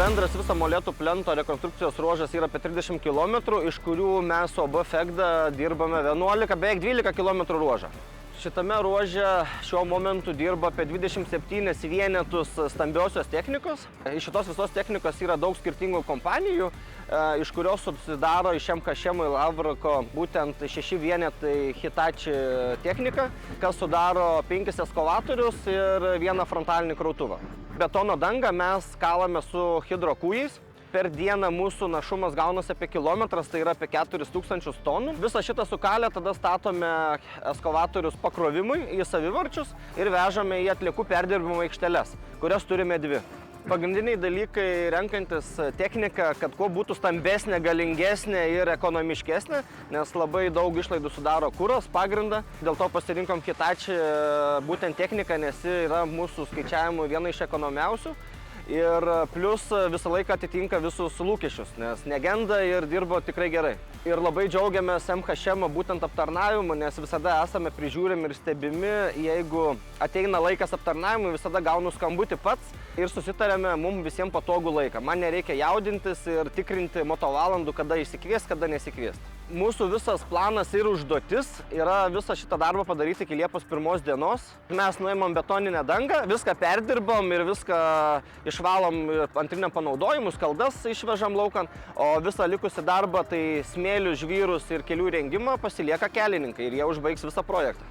Bendras viso molėtų plento rekonstrukcijos ruožas yra apie 30 km, iš kurių mes su OB Fegda dirbame 11, beveik 12 km ruožą. Šitame ruože šiuo momentu dirba apie 27 vienetus stambiosios technikos. Iš šitos visos technikos yra daug skirtingų kompanijų, iš kurios susidaro iš MKŠM ir Lavrako būtent 6 vienetai Hitachi technika, kas sudaro 5 eskavatorius ir 1 frontalinį krautuvą. Betono dangą mes kalame su hidrokūjais. Per dieną mūsų našumas gaunasi apie kilometras, tai yra apie 4000 tonų. Visą šitą sukalę tada statome eskavatorius pakrovimui į savivarčius ir vežame į atliekų perdirbimo aikšteles, kurias turime 2. Pagrindiniai dalykai renkantis techniką, kad kuo būtų stambesnė, galingesnė ir ekonomiškesnė, nes labai daug išlaidų sudaro kuras pagrindą. Dėl to pasirinkom Hitachi būtent techniką, nes ji yra mūsų skaičiavimų viena iš ekonomiausių. Ir plus visą laiką atitinka visus lūkesčius, nes negenda ir dirbo tikrai gerai. Ir labai džiaugiamės MKŠM būtent aptarnavimu, nes visada esame prižiūrimi ir stebimi. Jeigu ateina laikas aptarnavimui, visada gaunu skambutį pats ir susitarėme mums visiems patogų laiką. Man nereikia jaudintis ir tikrinti motovalandų, kada išsikviest, kada nesikviest. Mūsų visas planas ir užduotis yra visą šitą darbą padaryti iki Liepos 1 dienos. Mes nuimam betoninę dangą, viską perdirbam ir viską išvalom antriniam panaudojimui, skaldas išvežam laukan, o visą likusį darbą, tai smėlius, žvyrus ir kelių rengimą pasilieka kelininkai ir jie užbaigs visą projektą.